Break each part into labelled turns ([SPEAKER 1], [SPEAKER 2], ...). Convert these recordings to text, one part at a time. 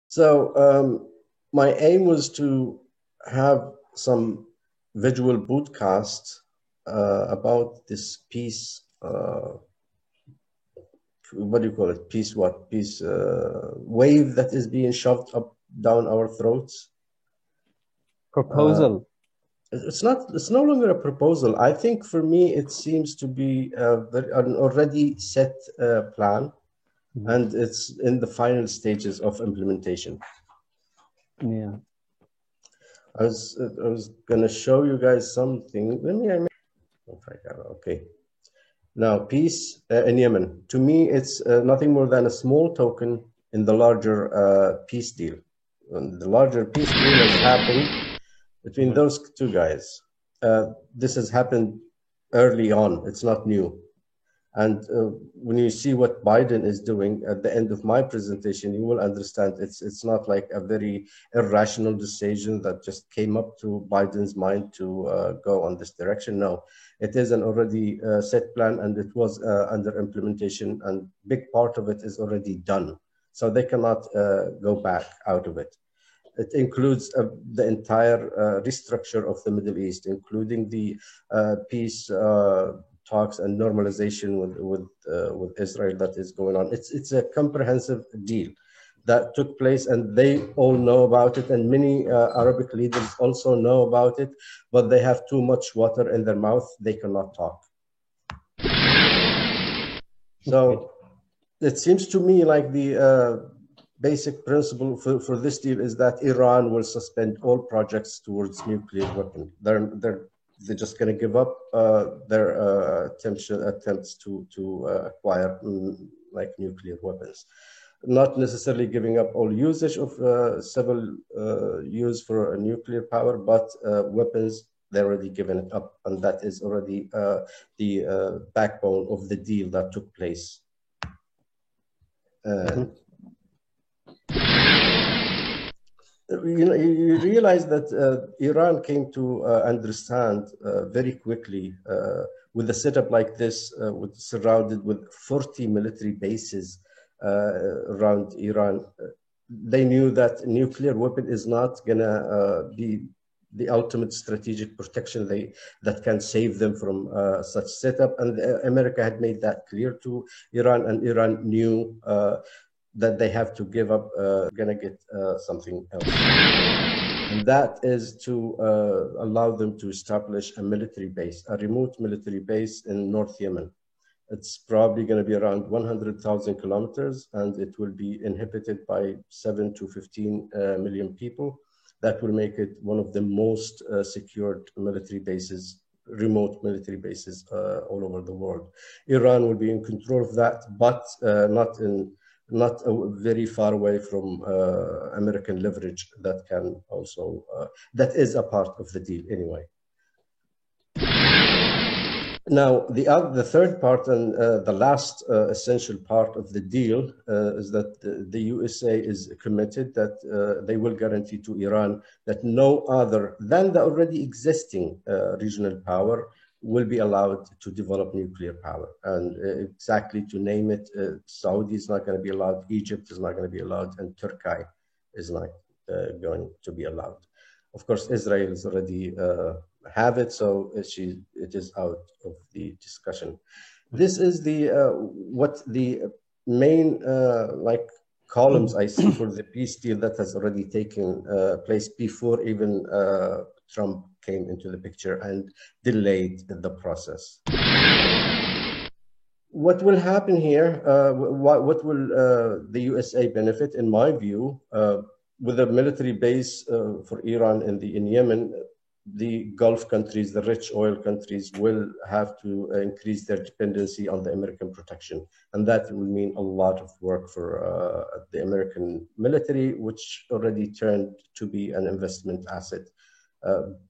[SPEAKER 1] So my aim was to have some visual broadcast about this peace. What do you call it? Peace what? Peace wave that is being shoved up down our throats.
[SPEAKER 2] Proposal.
[SPEAKER 1] It's not. It's no longer a proposal. I think for me, it seems to be an already set plan, and it's in the final stages of implementation.
[SPEAKER 2] Yeah.
[SPEAKER 1] I was gonna show you guys something. Okay. Now, peace in Yemen. To me, it's nothing more than a small token in the larger peace deal. And the larger peace deal has happened between those two guys. This has happened early on. It's not new. And when you see what Biden is doing at the end of my presentation, you will understand it's not like a very irrational decision that just came up to Biden's mind to go on this direction. No, it is an already set plan, and it was under implementation, and big part of it is already done. So they cannot go back out of it. It includes the entire restructure of the Middle East, including the peace talks and normalization with Israel that is going on. It's a comprehensive deal that took place, and they all know about it, and many Arabic leaders also know about it, but they have too much water in their mouth. They cannot talk. So it seems to me like the basic principle for this deal is that Iran will suspend all projects towards nuclear weapon. They're just going to give up their attempts to acquire like nuclear weapons. Not necessarily giving up all usage of civil use for nuclear power, but weapons, they're already given it up. And that is already the backbone of the deal that took place. You realize that Iran came to understand very quickly with a setup like this, surrounded with 40 military bases around Iran. They knew that nuclear weapon is not going to be the ultimate strategic protection that can save them from such setup. And America had made that clear to Iran, and Iran knew that they have to give up, gonna get something else. And that is to allow them to establish a military base, a remote military base in North Yemen. It's probably going to be around 100,000 kilometers, and it will be inhabited by 7 to 15 million people. That will make it one of the most secured military bases, remote military bases all over the world. Iran will be in control of that, but not very far away from American leverage that can also, that is a part of the deal anyway. Now, the third part and the last essential part of the deal is that the USA is committed that they will guarantee to Iran that no other than the already existing regional power will be allowed to develop nuclear power. And exactly to name it, Saudi is not going to be allowed, Egypt is not going to be allowed, and Turkey is not going to be allowed. Of course, Israel is already have it, so it is out of the discussion. This is the what the main like columns I see for the peace deal that has already taken place before even Trump came into the picture and delayed the process. What will happen here? What will the USA benefit, in my view, with a military base for Iran in Yemen? The Gulf countries, the rich oil countries, will have to increase their dependency on the American protection. And that will mean a lot of work for the American military, which already turned to be an investment asset.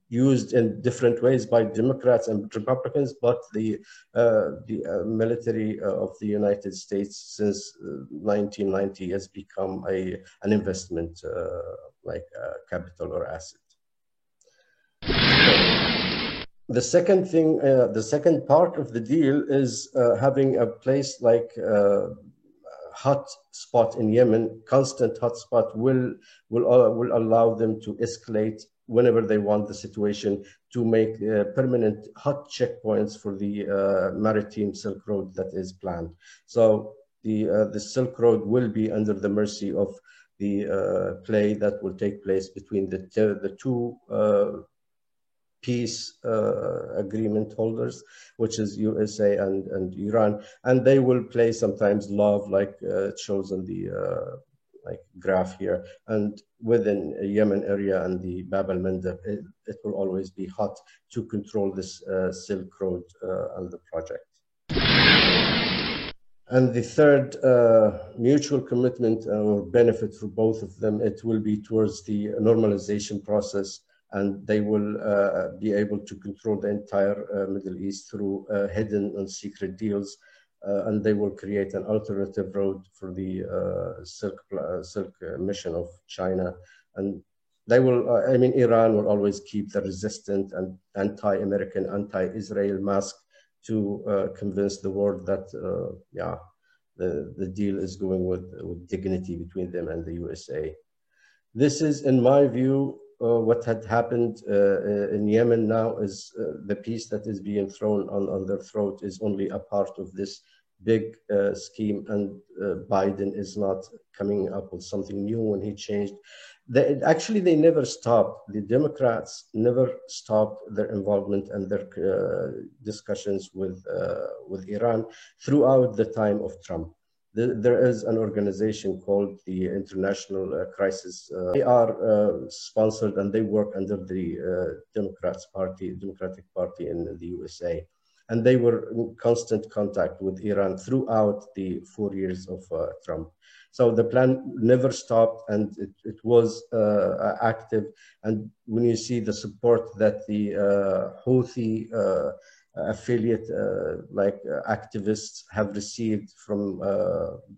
[SPEAKER 1] Used in different ways by Democrats and Republicans, but the military of the United States since 1990 has become an investment like capital or asset. The second thing, the second part of the deal is having a place like hot spot in Yemen, constant hot spot, will allow them to escalate whenever they want the situation, to make permanent hot checkpoints for the maritime Silk Road that is planned. So the Silk Road will be under the mercy of the play that will take place between the two peace agreement holders, which is USA and Iran, and they will play sometimes love, like it shows in the like graph here, and within Yemen area and the Bab al-Mandeb, it will always be hot to control this Silk Road and the project. And the third mutual commitment or benefit for both of them, it will be towards the normalization process, and they will be able to control the entire Middle East through hidden and secret deals, and they will create an alternative road for the Silk mission of China. And they will, I mean, Iran will always keep the resistant and anti-American, anti-Israel mask to convince the world that, yeah, the deal is going with dignity between them and the USA. This is, in my view, what had happened in Yemen now is the peace that is being thrown on their throat is only a part of this big scheme, and Biden is not coming up with something new when he changed. Actually, they never stopped. The Democrats never stopped their involvement and their discussions with Iran throughout the time of Trump. There is an organization called the International Crisis. They are sponsored and they work under the Democratic Party in the USA. And they were in constant contact with Iran throughout the 4 years of Trump. So the plan never stopped, and it was active. And when you see the support that the Houthi affiliate activists have received from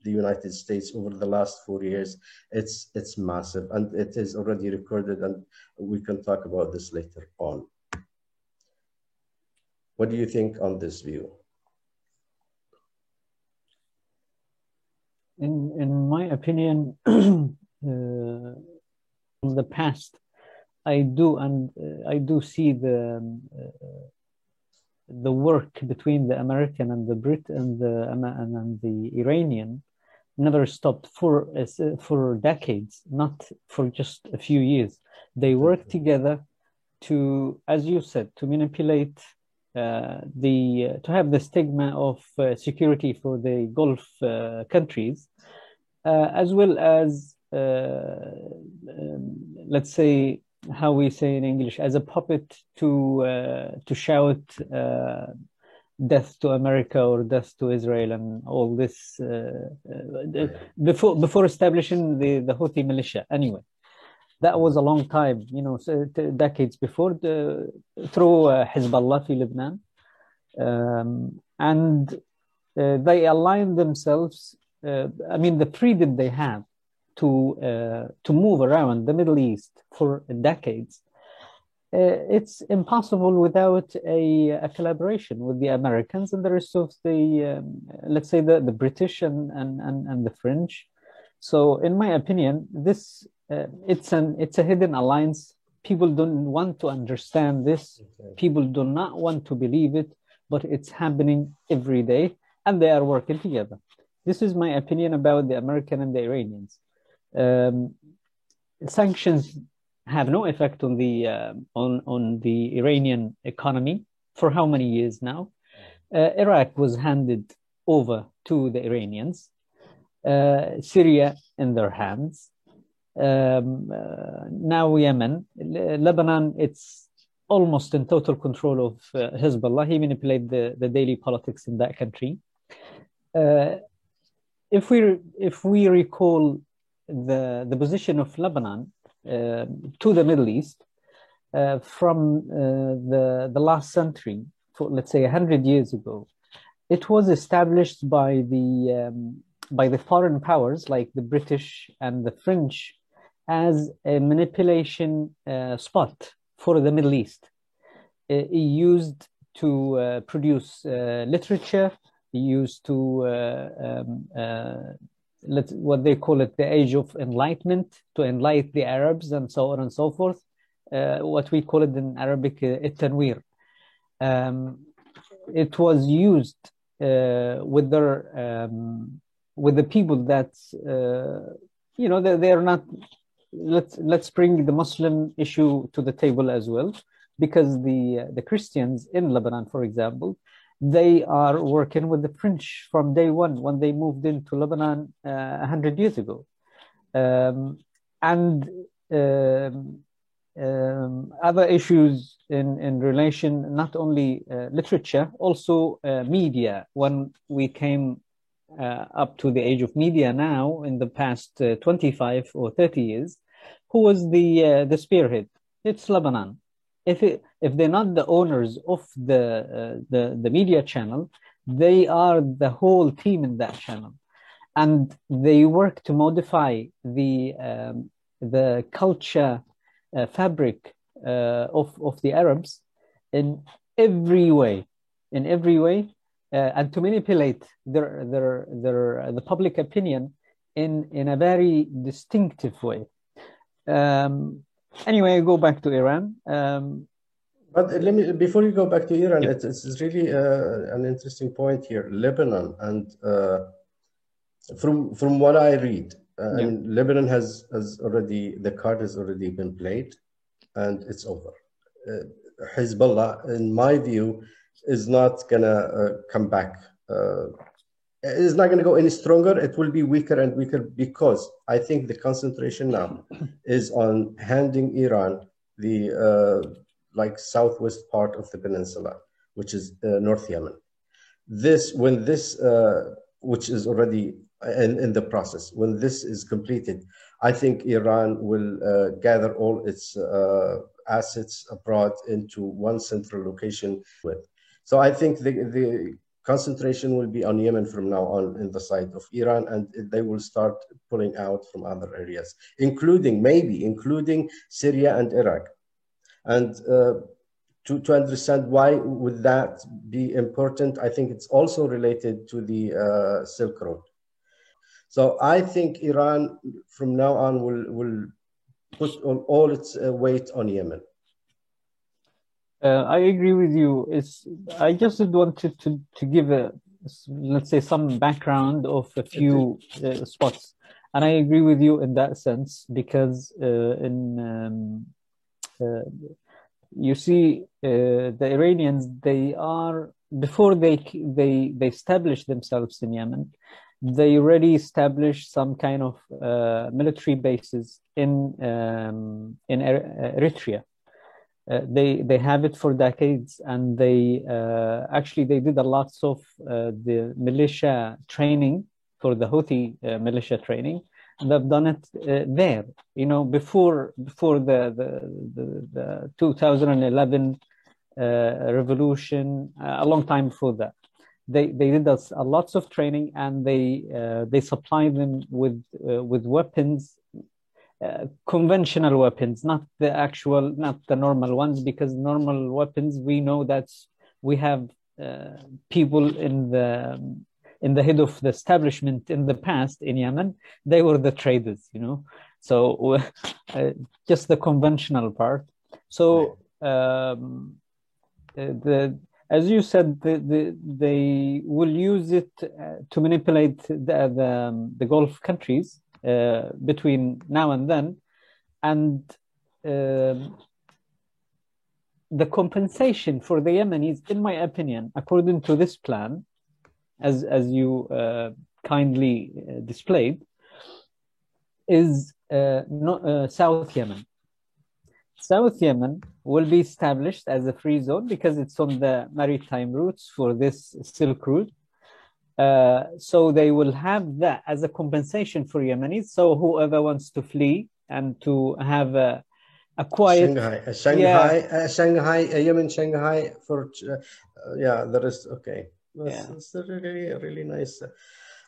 [SPEAKER 1] the United States over the last 4 years, it's massive, and it is already recorded, and we can talk about this later on. What do you think on this view?
[SPEAKER 2] In my opinion, from the past, I do see the work between the American and the Brit and the Iranian never stopped for decades, not for just a few years. They work together to, as you said, to manipulate to have the stigma of security for the Gulf countries, as well as let's say, how we say in English, as a puppet to shout death to America or death to Israel and all this before establishing the Houthi militia. Anyway, that was a long time, decades before, through Hezbollah in Lebanon, and they aligned themselves. I mean, the freedom they have to move around the Middle East for decades, it's impossible without a collaboration with the Americans and the rest of the, let's say, the British and the French. So, in my opinion, this it's a hidden alliance. People don't want to understand this. Okay. People do not want to believe it, but it's happening every day, and they are working together. This is my opinion about the American and the Iranians. Sanctions have no effect on the Iranian economy for how many years now? Iraq was handed over to the Iranians. Syria in their hands. Now Yemen, Lebanon, it's almost in total control of Hezbollah. He manipulates the daily politics in that country. If we recall the position of Lebanon to the Middle East from the last century, for let's say 100 years ago, it was established by the foreign powers like the British and the French as a manipulation spot for the Middle East. It used to produce literature, used to what they call it, the age of enlightenment, to enlighten the Arabs and so on and so forth. What we call it in Arabic, التنوير. It was used with the people that they're not. Let's bring the Muslim issue to the table as well, because the Christians in Lebanon, for example, they are working with the French from day one when they moved into Lebanon 100 years ago, and other issues in relation, not only literature, also media. When we came up to the age of media now, in the past 25 or 30 years, who was the spearhead? It's Lebanon. If they're not the owners of the media channel, they are the whole team in that channel, and they work to modify the culture fabric of the Arabs in every way, and to manipulate the public opinion in a very distinctive way. Anyway, go back to Iran.
[SPEAKER 1] But let me, before you go back to Iran, it's really an interesting point here. Lebanon, and from what I read, I mean, Lebanon has already, the card has already been played, and it's over. Hezbollah, in my view, is not gonna come back. It's not gonna go any stronger. It will be weaker and weaker, because I think the concentration now is on handing Iran the like southwest part of the peninsula, which is North Yemen. When this, which is already in the process, when this is completed, I think Iran will gather all its assets abroad into one central location. So I think the concentration will be on Yemen from now on in the side of Iran, and they will start pulling out from other areas, including Syria and Iraq. And to understand why would that be important, I think it's also related to the Silk Road. So I think Iran from now on will put all its weight on Yemen.
[SPEAKER 2] I agree with you. I just wanted to give let's say, some background of a few spots, and I agree with you in that sense, because you see, the Iranians, they are, before they established themselves in Yemen, they already established some kind of military bases in Eritrea. They have it for decades, and they actually they did a lot of the militia training for the Houthi militia training. And they've done it there, before the 2011 revolution, a long time before that. They did us a lots of training, and they supplied them with weapons. Conventional weapons, not the normal ones, because normal weapons, we know that we have people in the head of the establishment in the past in Yemen. They were the traders, so just the conventional part. So as you said, they will use it to manipulate the Gulf countries between now and then, and the compensation for the Yemenis, in my opinion, according to this plan, as you kindly displayed, is South Yemen. South Yemen will be established as a free zone because it's on the maritime routes for this Silk Route. So they will have that as a compensation for Yemenis. So whoever wants to flee and to have a quiet
[SPEAKER 1] Shanghai, Yemen, Shanghai for the rest. Okay, that's really really nice.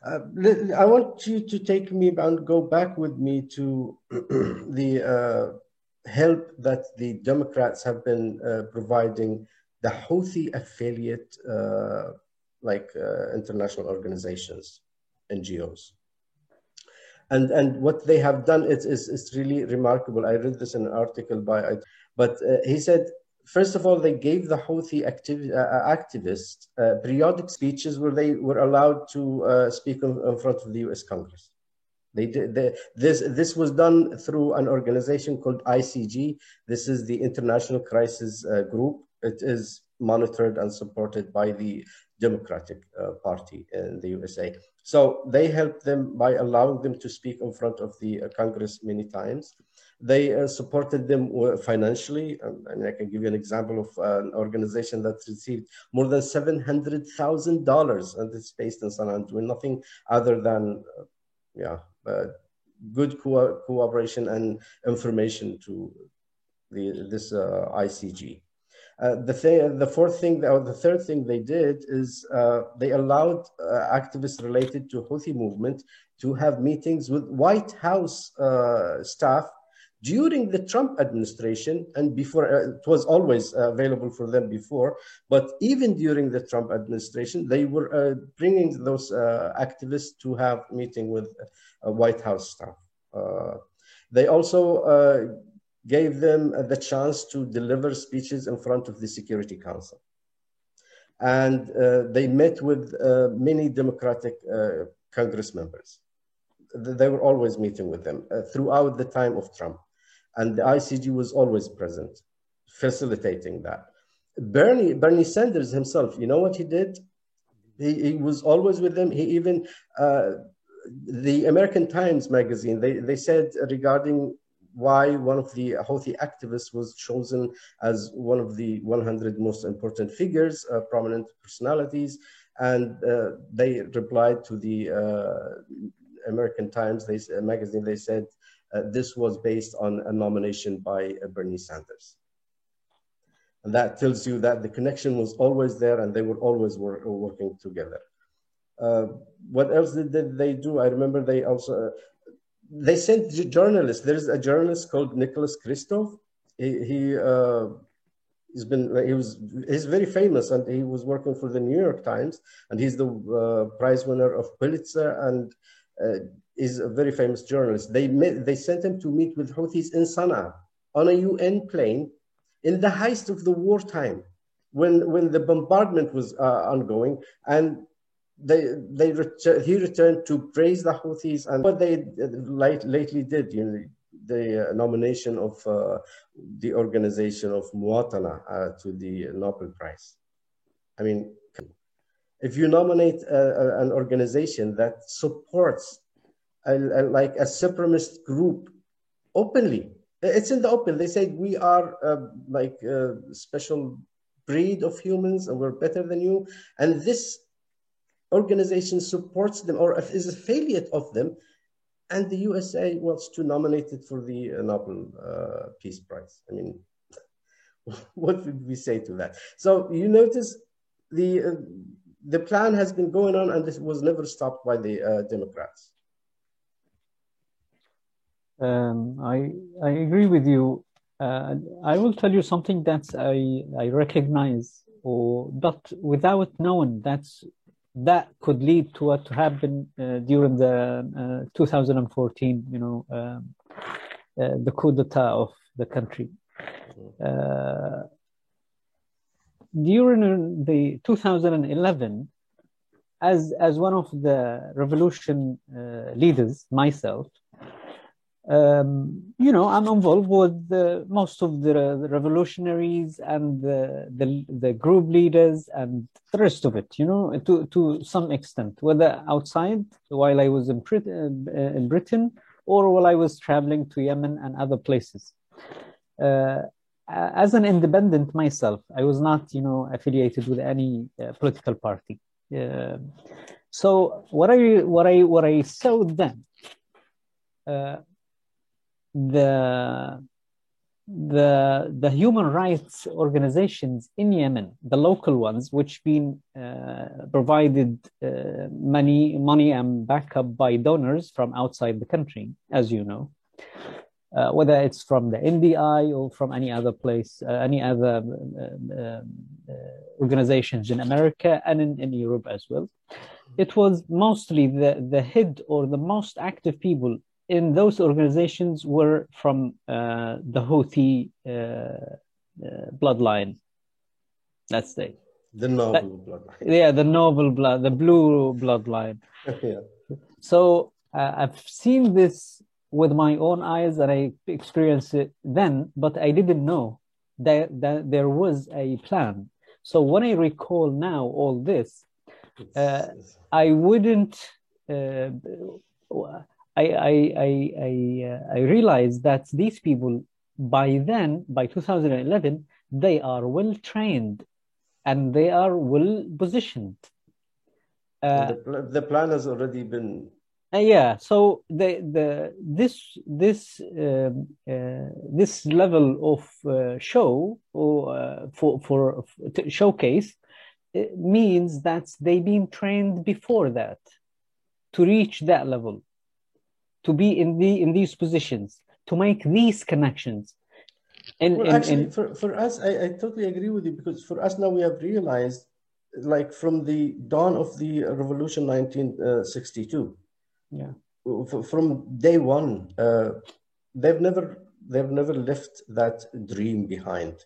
[SPEAKER 1] I want you to take me and go back with me to the help that the Democrats have been providing the Houthi affiliate international organizations, NGOs. And what they have done is really remarkable. I read this in an article but he said, first of all, they gave the Houthi activists periodic speeches where they were allowed to speak in front of the U.S. Congress. This was done through an organization called ICG. This is the International Crisis Group. It is monitored and supported by the Democratic Party in the USA. So they helped them by allowing them to speak in front of the Congress many times. They supported them financially. And I can give you an example of an organization that received more than $700,000, and it's based in Sana'a, doing nothing other than good cooperation and information to this ICG. The third thing they did is they allowed activists related to Houthi movement to have meetings with White House staff during the Trump administration, and before. It was always available for them before, but even during the Trump administration, they were bringing those activists to have meeting with White House staff. They also gave them the chance to deliver speeches in front of the Security Council. And they met with many Democratic Congress members. They were always meeting with them throughout the time of Trump. And the ICG was always present, facilitating that. Bernie Sanders himself, you know what he did? He was always with them. He even, the American Times magazine, they said regarding why one of the Houthi activists was chosen as one of the 100 most important figures, prominent personalities. And they replied to the American Times magazine, they said this was based on a nomination by Bernie Sanders. And that tells you that the connection was always there and they were always working together. What else did they do? I remember they also, they sent journalists. There's a journalist called Nicholas Kristof. He's very famous, and he was working for the New York Times, and he's the prize winner of Pulitzer, and is a very famous journalist. They sent him to meet with Houthis in Sana'a on a UN plane in the height of the wartime, when the bombardment was ongoing, and he returned to praise the Houthis. And what they lately did, you know, the nomination of the organization of Muwatana to the Nobel Prize. I mean, if you nominate an organization that supports like a separatist group openly, it's in the open. They say we are like a special breed of humans and we're better than you. And this organization supports them or is affiliate of them. And the USA wants to nominate it for the Nobel Peace Prize. I mean, what would we say to that? So you notice the plan has been going on, and this was never stopped by the Democrats.
[SPEAKER 2] I agree with you. I will tell you something that I recognize, but without knowing that could lead to what happened during the 2014, you know, the coup d'etat of the country. During the 2011, as one of the revolution leaders myself, you know, I'm involved with most of the revolutionaries and the group leaders and the rest of it, you know, to some extent, whether outside while I was in Britain or while I was traveling to Yemen and other places. As an independent myself, I was not, you know, affiliated with any political party. So what I saw then, the human rights organizations in Yemen, the local ones, which been provided money and backup by donors from outside the country, as you know, whether it's from the NDI or from any other place, any other organizations in America and in Europe as well. it was mostly the head or the most active people in those organizations were from the Houthi bloodline, let's say.
[SPEAKER 1] The noble bloodline.
[SPEAKER 2] Yeah, the noble blood, the blue bloodline.
[SPEAKER 1] Yeah.
[SPEAKER 2] So I've seen this with my own eyes and I experienced it then, but I didn't know that there was a plan. So when I recall now all this, I wouldn't. I realized that these people by then, by 2011, they are well trained and they are well positioned.
[SPEAKER 1] The plan has already been.
[SPEAKER 2] Yeah, so this level of show or for showcase, it means that they've been trained before that to reach that level, to be in these positions, to make these connections.
[SPEAKER 1] Actually, for us, I totally agree with you, because for us now we have realized, like from the dawn of the revolution 1962,
[SPEAKER 2] yeah,
[SPEAKER 1] from day one, they've never left that dream behind.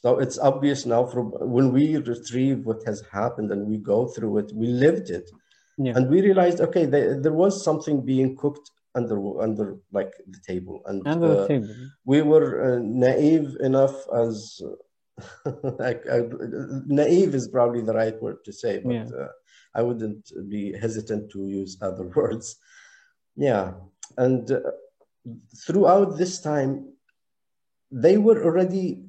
[SPEAKER 1] So it's obvious now from when we retrieve what has happened and we go through it, we lived it,
[SPEAKER 2] yeah,
[SPEAKER 1] and we realized, okay, there was something being cooked under like the table, and
[SPEAKER 2] under the table.
[SPEAKER 1] we were naive enough as naive is probably the right word to say, but
[SPEAKER 2] Yeah.
[SPEAKER 1] I wouldn't be hesitant to use other words. Yeah, and throughout this time, they were already,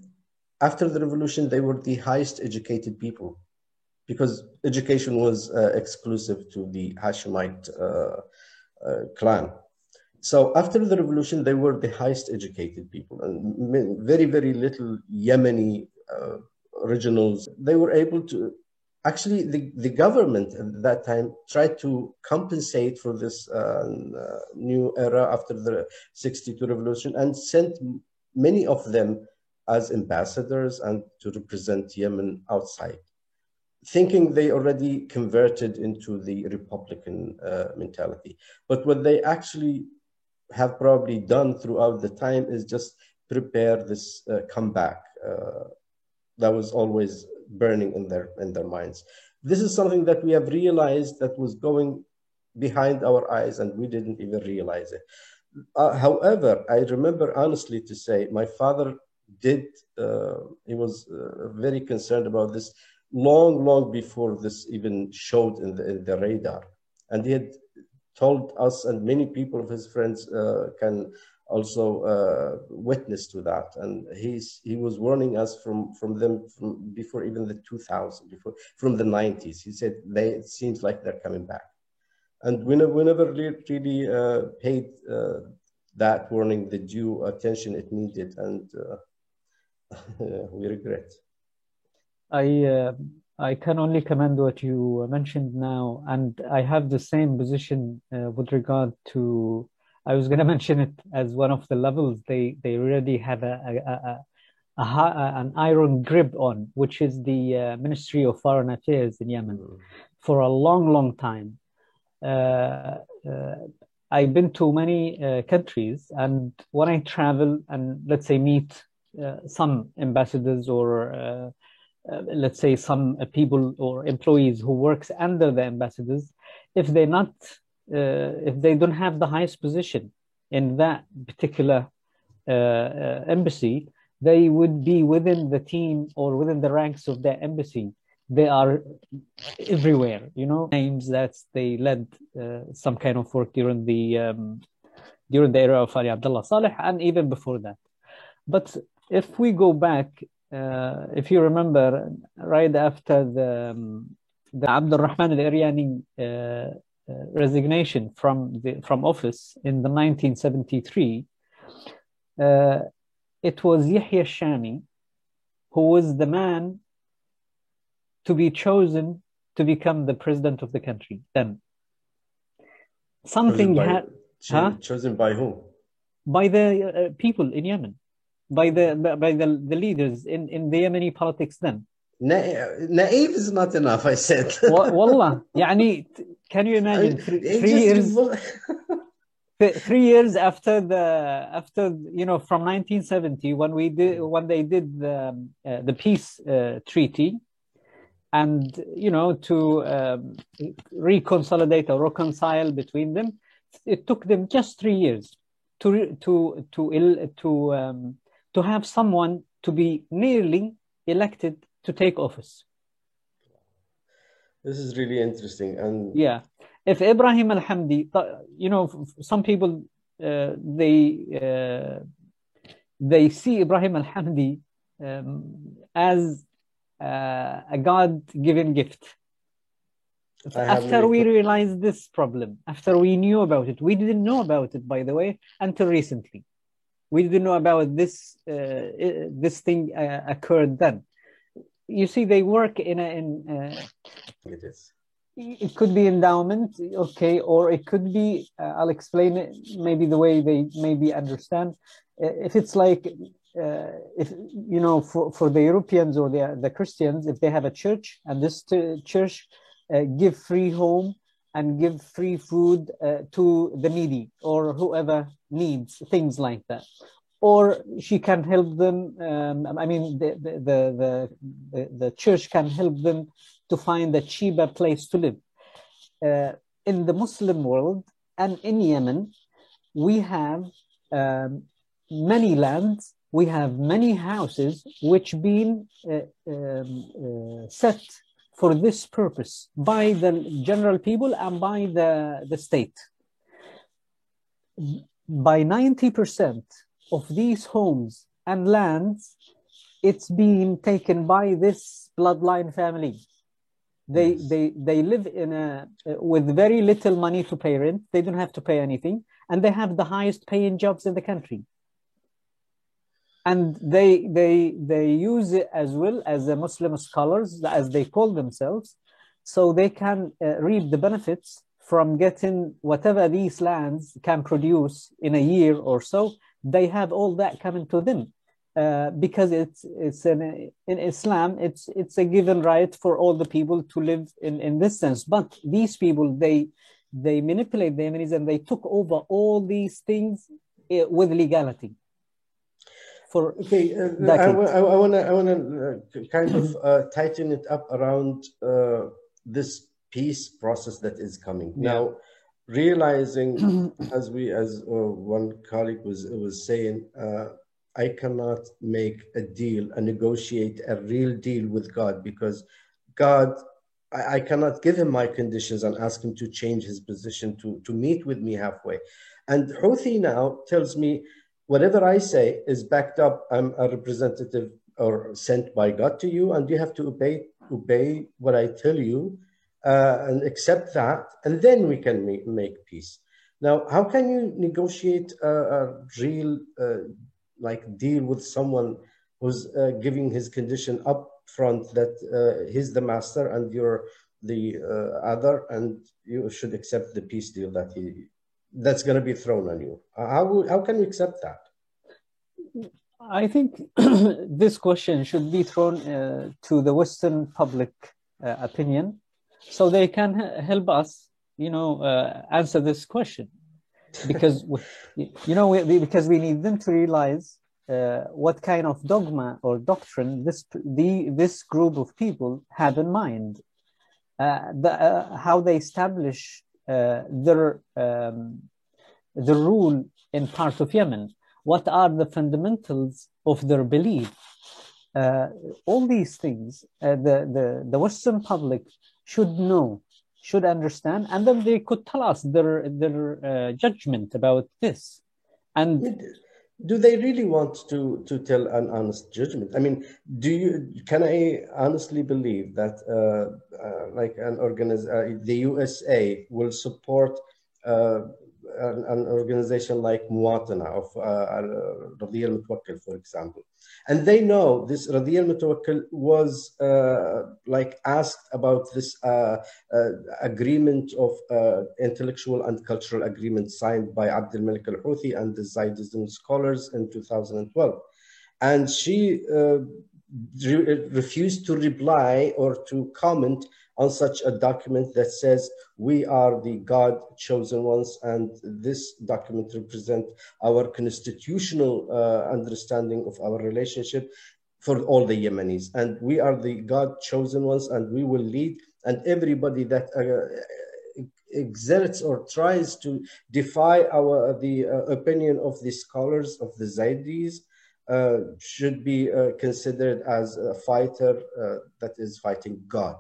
[SPEAKER 1] after the revolution, they were the highest educated people, because education was exclusive to the Hashemite clan. So after the revolution, they were the highest educated people, and very, very little Yemeni originals. They were able to, actually, the government at that time tried to compensate for this new era after the 62 revolution, and sent many of them as ambassadors and to represent Yemen outside, thinking they already converted into the Republican mentality. But what they actually have probably done throughout the time is just prepare this comeback that was always burning in their minds. This is something that we have realized that was going behind our eyes, and we didn't even realize it. However, I remember honestly to say, my father did, he was very concerned about this long before this even showed in the radar. And he had told us, and many people of his friends can also witness to that. And he was warning us from before even the 2000s, from the 90s. He said, it seems like they're coming back. And we never really paid that warning the due attention it needed, and we regret.
[SPEAKER 2] I can only commend what you mentioned now, and I have the same position with regard to. I was going to mention it as one of the levels they really have an iron grip on, which is the Ministry of Foreign Affairs in Yemen, for a long time. I've been to many countries, and when I travel and let's say meet some ambassadors or let's say some people or employees who works under the ambassadors, if they don't have the highest position in that particular embassy, they would be within the team or within the ranks of their embassy. They are everywhere, names that they led some kind of work during the era of Ali Abdullah Saleh and even before that. But if we go back, if you remember, right after the Abdurrahman Al-Iryani resignation from office in the 1973, it was Yahya Shami who was the man to be chosen to become the president of the country then.
[SPEAKER 1] Chosen by whom?
[SPEAKER 2] By the people in Yemen, by the leaders in the Yemeni politics then.
[SPEAKER 1] Naive is not enough, I said.
[SPEAKER 2] Wallah, يعني, can you imagine three years? 3 years after from 1970 when they did the peace treaty, and to reconcile between them, it took them just 3 years to have someone to be nearly elected to take office.
[SPEAKER 1] This is really interesting. And
[SPEAKER 2] yeah, if Ibrahim al-Hamdi, some people they see Ibrahim al-Hamdi as a God-given gift. After we realized this problem, after we knew about it, we didn't know about it, by the way, until recently. We didn't know about this thing occurred then. You see, they work
[SPEAKER 1] it is.
[SPEAKER 2] It could be endowment, okay, or it could be, I'll explain it maybe the way they maybe understand. If it's like, if for the Europeans or the Christians, if they have a church and this church give free home and give free food to the needy or whoever needs, things like that. Or she can help them. I mean, the church can help them to find a cheaper place to live. In the Muslim world and in Yemen, we have many lands, we have many houses which been set for this purpose by the general people and by the state. By 90% of these homes and lands, it's being taken by this bloodline family. They live with very little money to pay rent. They don't have to pay anything, and they have the highest paying jobs in the country. And they use it as well as the Muslim scholars, as they call themselves, so they can reap the benefits from getting whatever these lands can produce in a year or so. They have all that coming to them. Because in Islam, it's a given right for all the people to live in this sense. But these people, they manipulate the Yemenis and they took over all these things with legality.
[SPEAKER 1] Okay, I want to kind of tighten it up around this peace process that is coming now. Realizing, as one colleague was saying. I cannot make a deal and negotiate a real deal with God, because God, I cannot give him my conditions and ask him to change his position to meet with me halfway. And Houthi now tells me whatever I say is backed up. I'm a representative or sent by God to you, and you have to obey what I tell you and accept that, and then we can make peace. Now, how can you negotiate a real deal with someone who's giving his condition up front that he's the master and you're the other, and you should accept the peace deal that's going to be thrown on you? How can you accept that?
[SPEAKER 2] I think this question should be thrown to the Western public opinion, so they can help us, answer this question. Because because we need them to realize what kind of dogma or doctrine this group of people have in mind, how they establish their rule in part of Yemen, what are the fundamentals of their belief. All these things the Western public should know, should understand, and then they could tell us their judgment about this. And
[SPEAKER 1] do they really want to tell an honest judgment? I mean, can I honestly believe that the USA will support an organization like Muwatana of Radiyya al-Mutawakkil, for example, and they know this Radiyya al-Mutawakkil was asked about this agreement of intellectual and cultural agreement signed by Abdul Malik al-Houthi and the Zionism scholars in 2012, and she refused to reply or to comment on such a document that says we are the God chosen ones, and this document represents our constitutional understanding of our relationship for all the Yemenis, and we are the God chosen ones, and we will lead. And everybody that exerts or tries to defy the opinion of the scholars of the Zaydis should be considered as a fighter that is fighting God.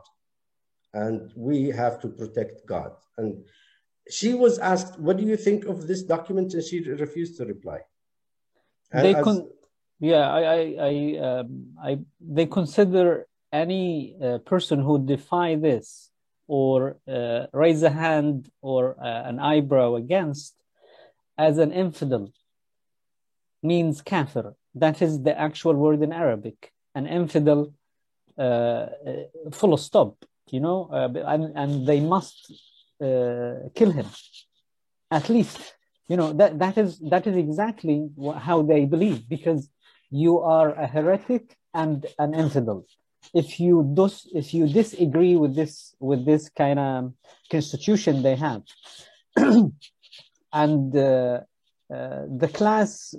[SPEAKER 1] And we have to protect God. And she was asked, what do you think of this document? And she refused to reply. And
[SPEAKER 2] they consider any person who defy this or raise a hand or an eyebrow against as an infidel, means kafir. That is the actual word in Arabic. An infidel, full stop, and they must kill him, at least. That is exactly how they believe, because you are a heretic and an infidel. If you disagree with this kind of constitution they have, and the class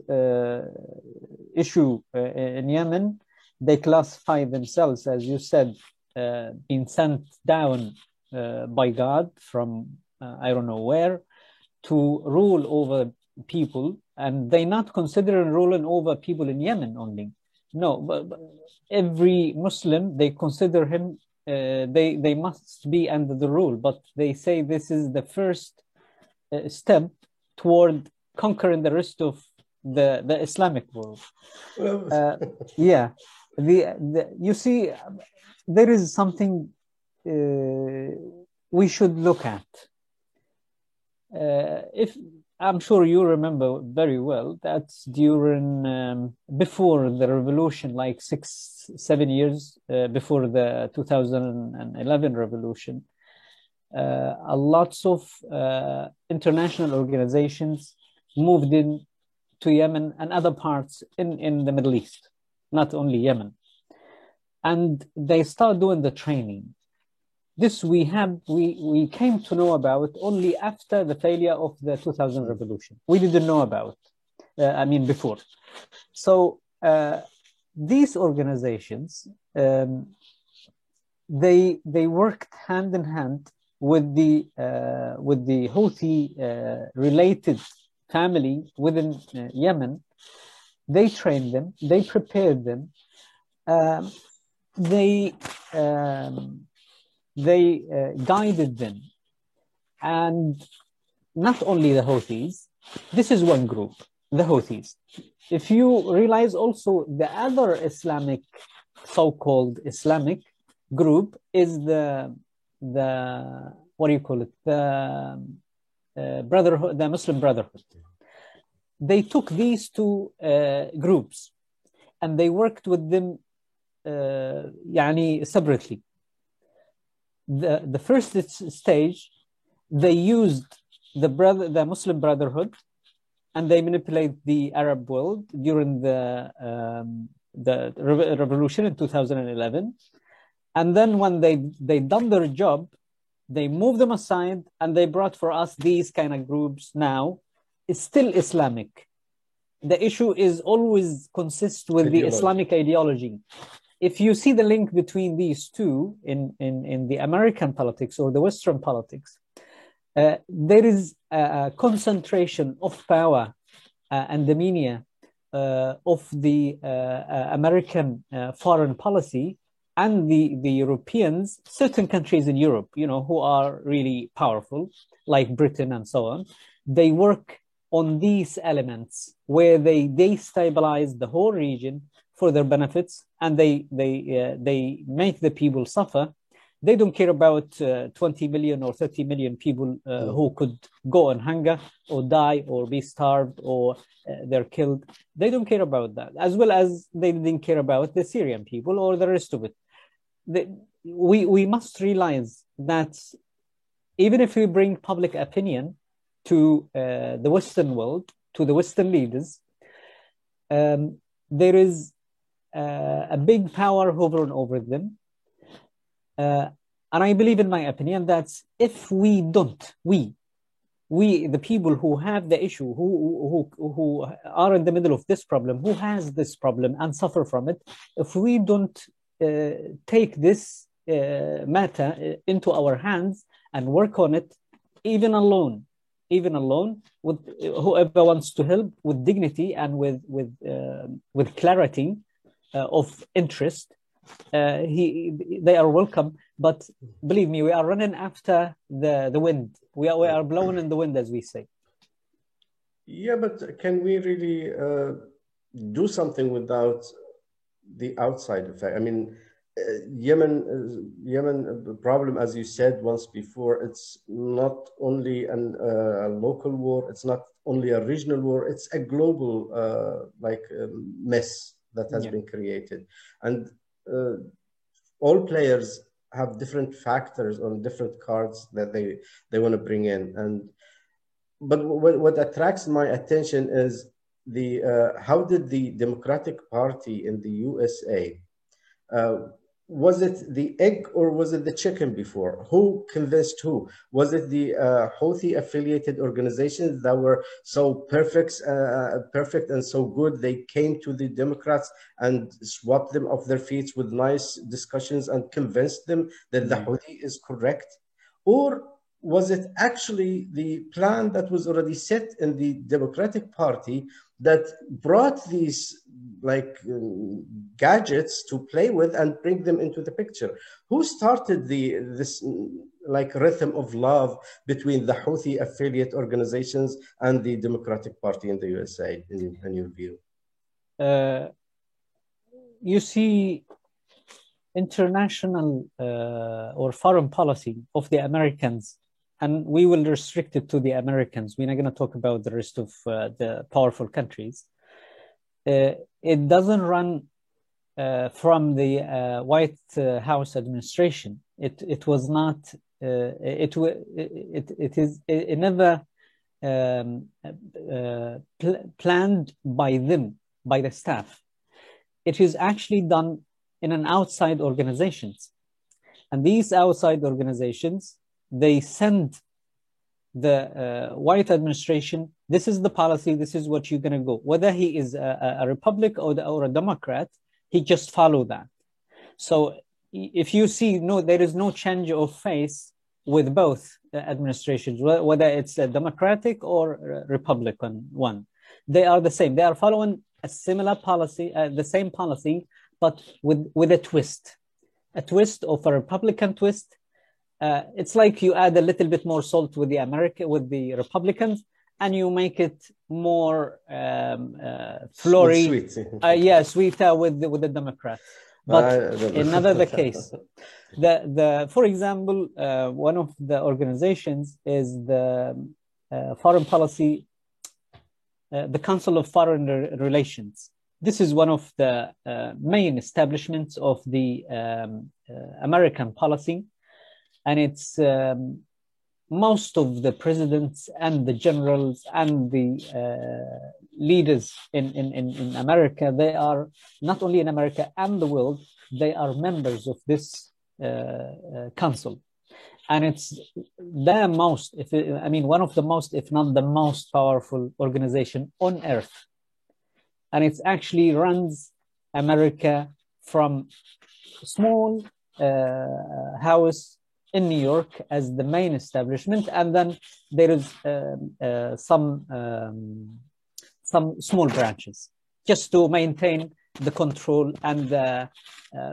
[SPEAKER 2] issue in Yemen, they classify themselves, as you said, being sent down by God from I don't know where to rule over people, and they not considering ruling over people in Yemen only. No, but every Muslim, they consider him, they must be under the rule, but they say this is the first step toward conquering the rest of the Islamic world. You see, there is something we should look at. If I'm sure you remember very well, that's during before the revolution, like 6-7 years before the 2011 revolution, lots of international organizations moved in to Yemen and other parts in the Middle East, not only Yemen, and they start doing the training. This we came to know about only after the failure of the 2000 revolution. We didn't know about, before. So these organizations, they worked hand in hand with the Houthi related family within Yemen. They trained them, they prepared them, they guided them. And not only the Houthis, this is one group, the Houthis. If you realize also the other Islamic, so-called Islamic group is the what do you call it? The Brotherhood, the Muslim Brotherhood. They took these two groups and they worked with them separately. The first stage, they used the Muslim Brotherhood, and they manipulate the Arab world during the revolution in 2011. And then when they done their job, they moved them aside and they brought for us these kind of groups. Now it's still Islamic. The issue is always consists with the Islamic ideology. If you see the link between these two in the American politics or the Western politics, there is a concentration of power and dominion of the American foreign policy and the Europeans, certain countries in Europe, who are really powerful, like Britain and so on. They work on these elements where they destabilize the whole region for their benefits, and they make the people suffer. They don't care about 20 million or 30 million people who could go on hunger or die or be starved or they're killed. They don't care about that, as well as they didn't care about the Syrian people or the rest of it. We must realize that even if we bring public opinion to the Western world, to the Western leaders, there is a big power hovering over them. And I believe, in my opinion, that if we don't, we, the people who have the issue, who are in the middle of this problem, who has this problem and suffer from it, if we don't take this matter into our hands and work on it, even alone, with whoever wants to help, with dignity and with clarity of interest, they are welcome. But believe me, we are running after the wind. We are blowing in the wind, as we say.
[SPEAKER 1] Yeah, but can we really do something without the outside effect? I mean, Yemen problem, as you said once before, it's not only a local war, it's not only a regional war, it's a global mess that has been created. And all players have different factors on different cards that they want to bring in. But what attracts my attention is how did the Democratic Party in the USA, was it the egg or was it the chicken before? Who convinced who? Was it the Houthi affiliated organizations that were so perfect and so good they came to the Democrats and swapped them off their feet with nice discussions and convinced them that the Houthi is correct? Or was it actually the plan that was already set in the Democratic Party that brought these gadgets to play with and bring them into the picture? Who started this rhythm of love between the Houthi affiliate organizations and the Democratic Party in the USA, in your view?
[SPEAKER 2] You see, international or foreign policy of the Americans, and we will restrict it to the Americans. We're not going to talk about the rest of the powerful countries. It doesn't run from the White House administration. It was not. It never planned by them, by the staff. It is actually done in an outside organizations, and these outside organizations, they send the white administration, this is the policy, this is what you're going to go. Whether he is a Republican or a Democrat, he just follow that. So if you see, there is no change of face with both administrations, whether it's a Democratic or Republican one. They are the same. They are following a similar policy, the same policy, but with a twist of a Republican twist. It's like you add a little bit more salt with the Republicans, and you make it more flowery, sweeter with the Democrats. But another the case. For example, one of the organizations is the foreign policy, the Council of Foreign Relations. This is one of the main establishments of the American policy. And it's most of the presidents and the generals and the leaders in America, they are not only in America and the world, they are members of this council. And it's the most, one of the most, if not the most powerful organization on earth. And it actually runs America from small house in New York as the main establishment, and then there is some small branches just to maintain the control and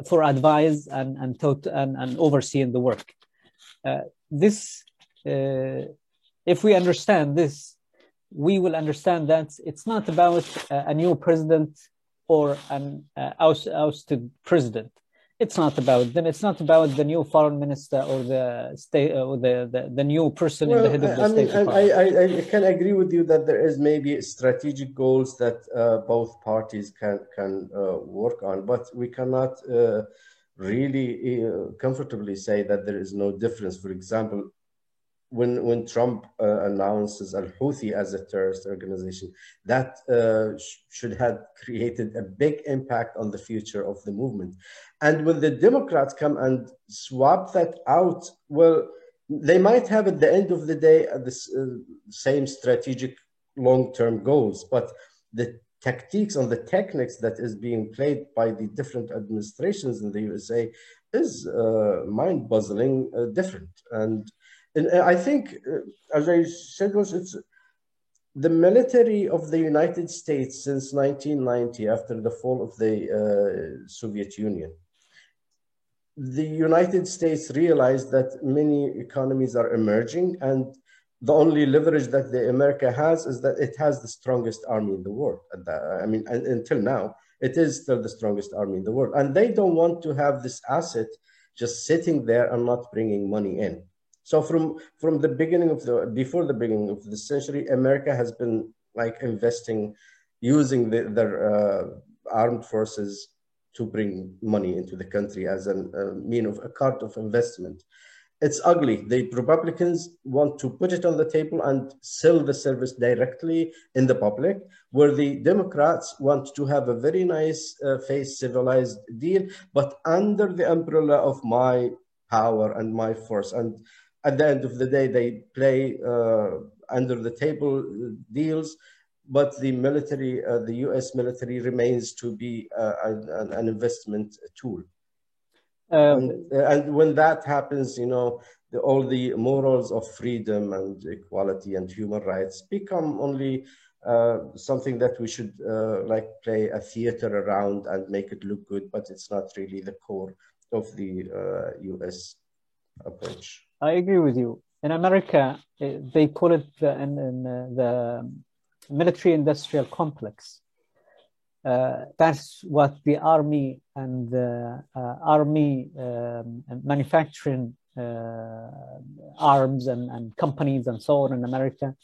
[SPEAKER 2] for advice and overseeing the work. If we understand this, we will understand that it's not about a new president or an ousted president. It's not about them. It's not about the new foreign minister or the state or the new person in the head of the State Department.
[SPEAKER 1] I can agree with you that there is maybe strategic goals that both parties can work on, but we cannot really comfortably say that there is no difference. For example, when Trump announces Al-Houthi as a terrorist organization, that should have created a big impact on the future of the movement. And when the Democrats come and swap that out, well, they might have at the end of the day the same strategic long-term goals, but the tactics and the techniques that is being played by the different administrations in the USA is mind-boggling different. And I think, as I said, it's the military of the United States since 1990, after the fall of the Soviet Union. The United States realized that many economies are emerging, and the only leverage that America has is that it has the strongest army in the world. I mean, until now, it is still the strongest army in the world. And they don't want to have this asset just sitting there and not bringing money in. So from the beginning of before the beginning of the century, America has been like investing, using their armed forces to bring money into the country as a card of investment. It's ugly. The Republicans want to put it on the table and sell the service directly in the public, where the Democrats want to have a very nice, civilized deal, but under the umbrella of my power and my force. And at the end of the day, they play under the table deals, but the military, the US military remains to be an investment tool. And when that happens, all the morals of freedom and equality and human rights become only something that we should play a theater around and make it look good, but it's not really the core of the US approach.
[SPEAKER 2] I agree with you. In America, they call it the military-industrial complex. That's what the army and the army manufacturing arms and companies and so on in America,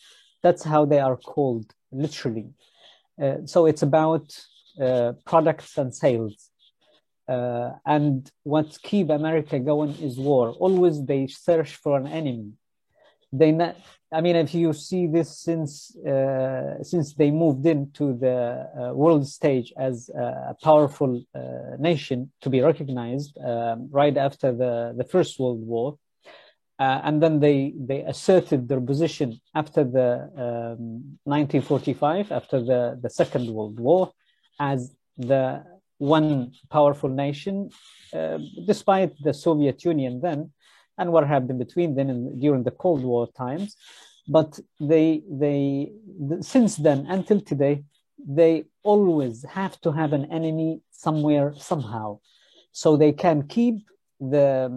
[SPEAKER 2] that's how they are called, literally. So it's about products and sales. And what keeps America going is war. Always they search for an enemy. If you see this since they moved into the world stage as a powerful nation to be recognized right after the First World War, and then they asserted their position after the 1945, after the Second World War, as the one powerful nation, despite the Soviet Union then, and what happened between then and during the Cold War times. But they since then until today, they always have to have an enemy somewhere, somehow, so they can keep the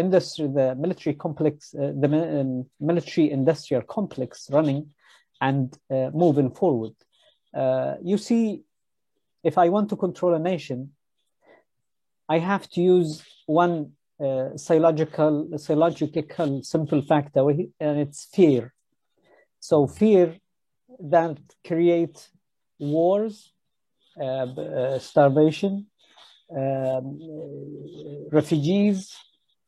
[SPEAKER 2] industry, the military complex, the military industrial complex running and moving forward. You see, if I want to control a nation, I have to use one psychological simple factor, and it's fear. So fear that creates wars, starvation, refugees.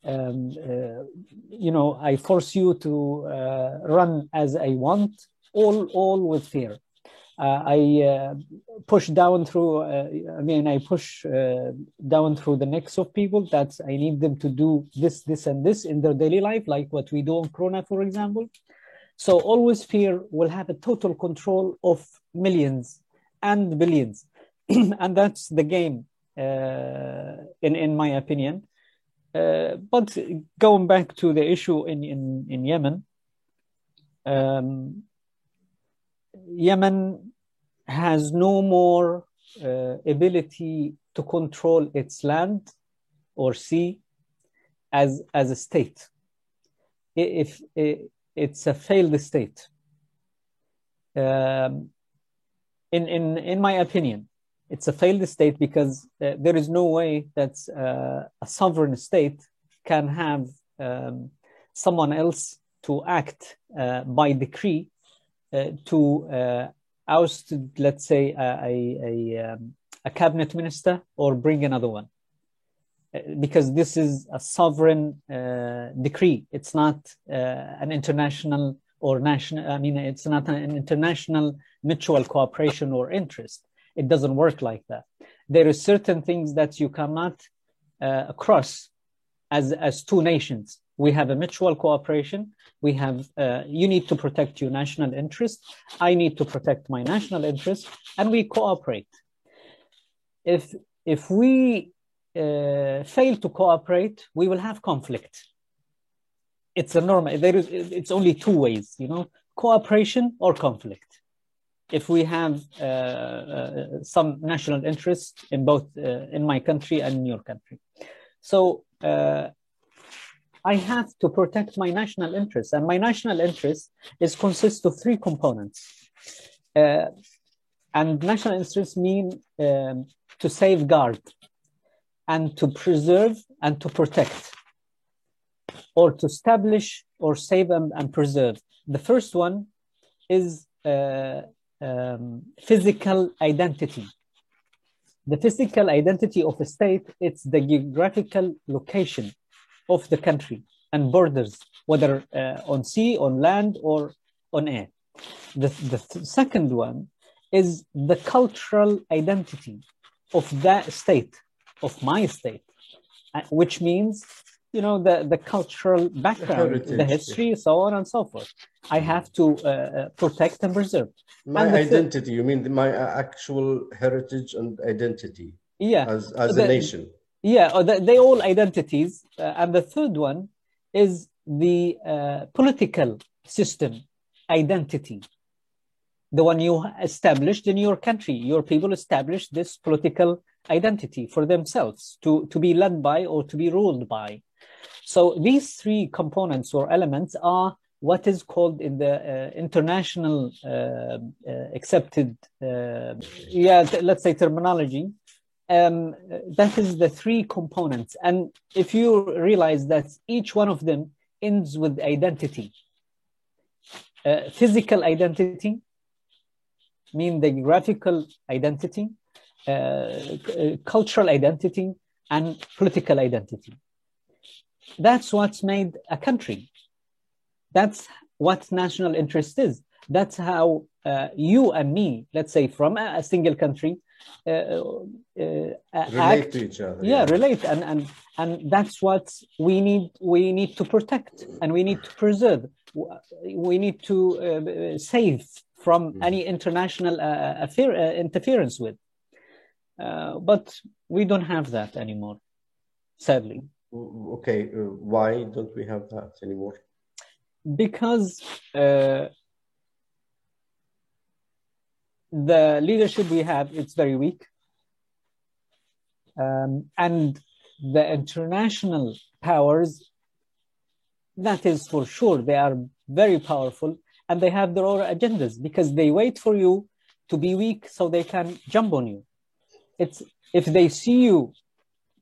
[SPEAKER 2] I force you to run as I want, all with fear. I push down through, I push down through the necks of people that I need them to do this, and this in their daily life, like what we do on Corona, for example. So always fear will have a total control of millions and billions. And that's the game, in my opinion. But going back to the issue in Yemen, Yemen has no more ability to control its land or sea as a state. If it's a failed state, in my opinion, it's a failed state because there is no way that a sovereign state can have someone else to act by decree to oust, let's say, a cabinet minister or bring another one. because this is a sovereign decree. It's not an international or national, I mean, it's not an international mutual cooperation or interest. It doesn't work like that. There are certain things that you cannot cross as two nations. We have a mutual cooperation. We have, you need to protect your national interest. I need to protect my national interest, and we cooperate. If we fail to cooperate, we will have conflict. It's a normal, it's only two ways, you know, cooperation or conflict. If we have some national interest in both, in my country and in your country. So I have to protect my national interest, and my national interest consists of three components. And national interests mean to safeguard and to preserve and to protect, or to establish or save and preserve. The first one is physical identity. The physical identity of a state, it's the geographical location of the country and borders, whether on sea, on land, or on air. The second one is the cultural identity of that state, of my state, which means, you know, the cultural background, the history, so on and so forth. I have to protect and preserve.
[SPEAKER 1] My identity, you mean my actual heritage and identity?
[SPEAKER 2] Yeah.
[SPEAKER 1] As a nation.
[SPEAKER 2] Yeah, they all identities. And the third one is the political system identity. The one you established in your country. Your people established this political identity for themselves to be led by or to be ruled by. So these three components or elements are what is called in the international accepted, let's say terminology, that is the three components. And if you realize that each one of them ends with identity, physical identity, mean the geographical identity, cultural identity, and political identity. That's what's made a country. That's what national interest is. That's how you and me, let's say from a single country,
[SPEAKER 1] relate to each other.
[SPEAKER 2] Yeah, relate, and that's what we need to protect, and we need to preserve. We need to save from any international interference with. But we don't have that anymore, sadly.
[SPEAKER 1] Okay, why don't we have that anymore?
[SPEAKER 2] Because the leadership we have, it's very weak. And the international powers, that is for sure, they are very powerful, and they have their own agendas because they wait for you to be weak so they can jump on you. It's, if they see you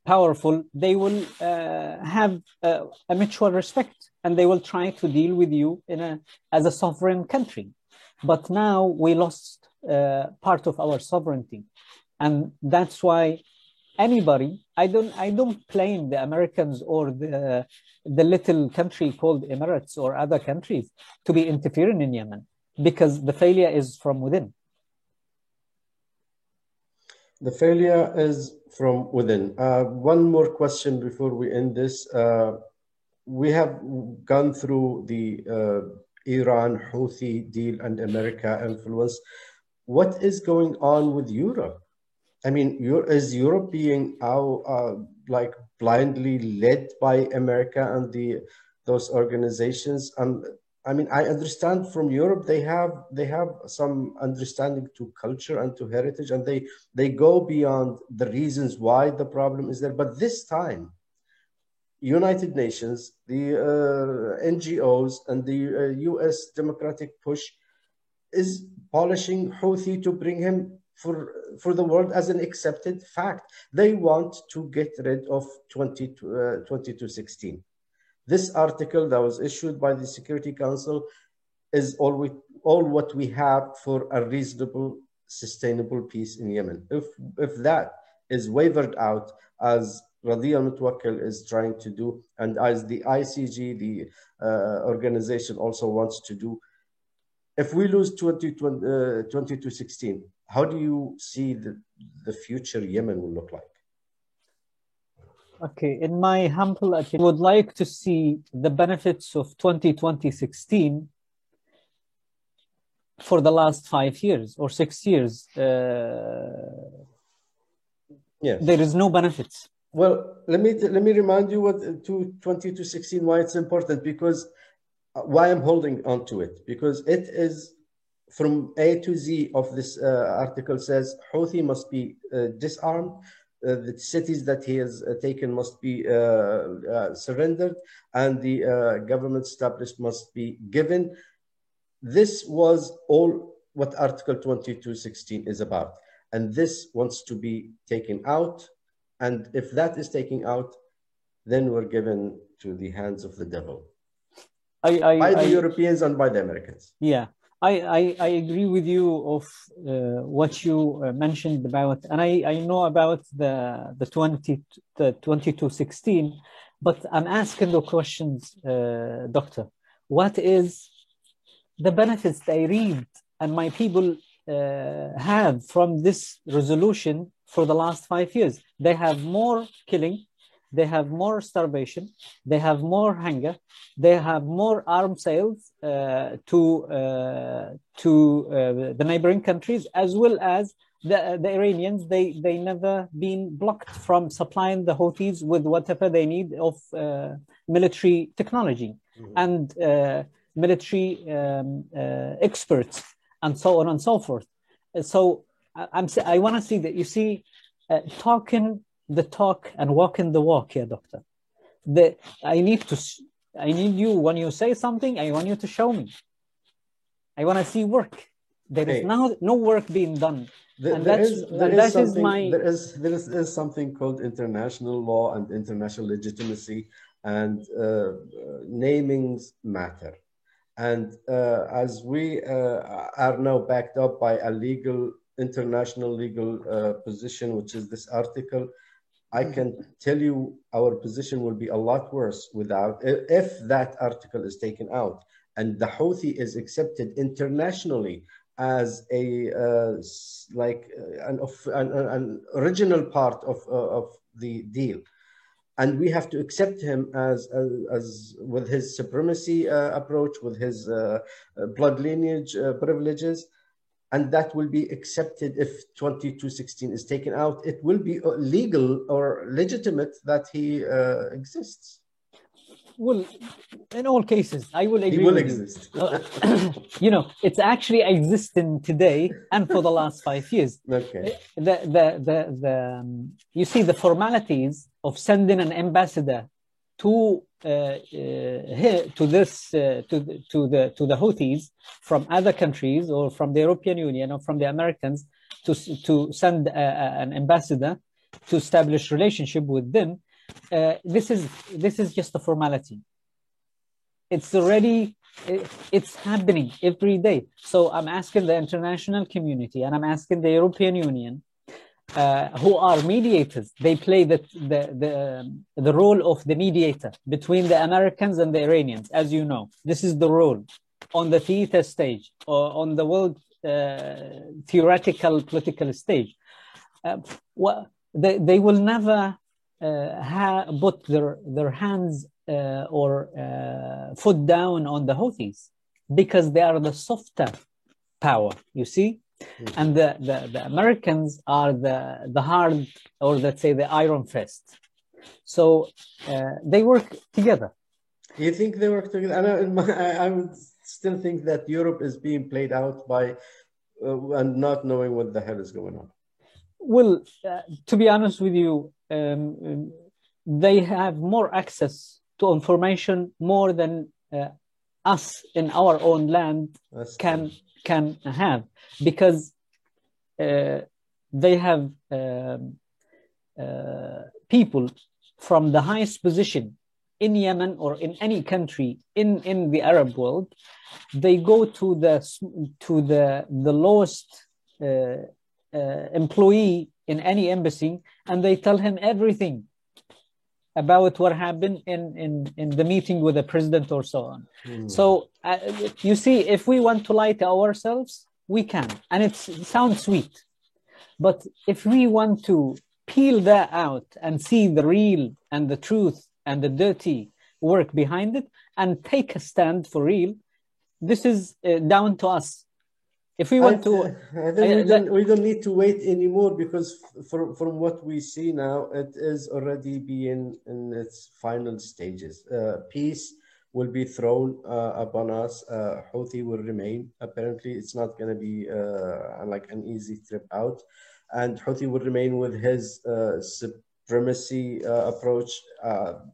[SPEAKER 2] powerful, they will have a mutual respect, and they will try to deal with you as a sovereign country. But now we lost part of our sovereignty, and that's why anybody, I don't blame the Americans or the little country called Emirates or other countries to be interfering in Yemen, because the failure is from within.
[SPEAKER 1] The failure is from within. One more question before we end this. We have gone through the Iran Houthi deal and America influence. What is going on with Europe? I mean, is Europe being like blindly led by America and those organizations? I mean, I understand from Europe they have some understanding to culture and to heritage, and they go beyond the reasons why the problem is there. But this time, United Nations, the NGOs, and the U.S. democratic push is polishing Houthi to bring him for the world as an accepted fact. They want to get rid of 2216. This article that was issued by the Security Council is all what we have for a reasonable, sustainable peace in Yemen. If that is wavered out as Radia Al-Mutawakkil is trying to do, and as the ICG, the organization, also wants to do. If we lose 2216, how do you see the future Yemen will look like?
[SPEAKER 2] Okay, in my humble opinion, I would like to see the benefits of 2016 for the last 5 years or 6 years.
[SPEAKER 1] Yes.
[SPEAKER 2] There is no benefits.
[SPEAKER 1] Well, let me remind you what 2216, why it's important, because why I'm holding on to it, because it is from A to Z of this article says Houthi must be disarmed. The cities that he has taken must be surrendered, and the government established must be given. This was all what Article 2216 is about. And this wants to be taken out. And if that is taken out, then we're given to the hands of the devil. By the Europeans and by the Americans.
[SPEAKER 2] Yeah. I agree with you of what you mentioned about, and I know about the 2216, but I'm asking the questions, Doctor. What is the benefits I read and my people have from this resolution for the last 5 years? They have more killing, they have more starvation, they have more hunger, they have more arms sales to the neighboring countries, as well as the Iranians. They never been blocked from supplying the Houthis with whatever they need of military technology and military experts, and so on and so forth. So I want to see that, you see, talking the talk and walking the walk here, Doctor. I need you, when you say something, I want you to show me. I want to see work. There is no work being done.
[SPEAKER 1] There is something called international law and international legitimacy, and namings matter. And as we are now backed up by a international legal position, which is this article, I can tell you our position will be a lot worse if that article is taken out and the Houthi is accepted internationally as an original part of the deal. And we have to accept him as with his supremacy approach, with his blood lineage privileges. And that will be accepted if 2216 is taken out. It will be legal or legitimate that he exists.
[SPEAKER 2] Well, in all cases, I will agree.
[SPEAKER 1] He will exist.
[SPEAKER 2] It's actually existing today and for the last 5 years.
[SPEAKER 1] Okay.
[SPEAKER 2] You see, the formalities of sending an ambassador to the Houthis from other countries, or from the European Union, or from the Americans, to send an ambassador to establish relationship with them. This is just a formality. It's already, it's happening every day. So I'm asking the international community, and I'm asking the European Union, who are mediators. They play the role of the mediator between the Americans and the Iranians. As you know, this is the role on the theater stage, or on the world theoretical political stage. They will never put their hands or foot down on the Houthis, because they are the softer power, you see. And the Americans are the hard, or let's say the iron fist. So they work together.
[SPEAKER 1] You think they work together? I would still think that Europe is being played out by and not knowing what the hell is going on.
[SPEAKER 2] Well, to be honest with you, they have more access to information more than us in our own land can have, because they have people from the highest position in Yemen or in any country in the Arab world. They go to the lowest employee in any embassy, and they tell him everything about what happened in the meeting with the president or so on. So you see, if we want to lie to ourselves, we can, and it sounds sweet. But if we want to peel that out and see the real and the truth and the dirty work behind it and take a stand for real, this is down to us. If we want to,
[SPEAKER 1] I think we don't need to wait anymore, because from what we see now, it is already being in its final stages. Peace will be thrown upon us. Houthi will remain. Apparently, it's not going to be like an easy trip out, and Houthi will remain with his supremacy approach,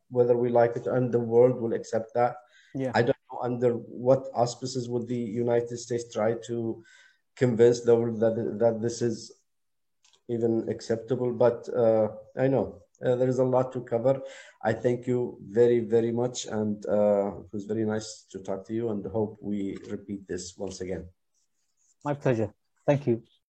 [SPEAKER 1] whether we like it, and the world will accept that.
[SPEAKER 2] yeah.
[SPEAKER 1] I don't know under what auspices would the United States try to convince the world that this is even acceptable, but I know there is a lot to cover. I thank you very, very much, and it was very nice to talk to you, and hope we repeat this once again.
[SPEAKER 2] My pleasure. Thank you.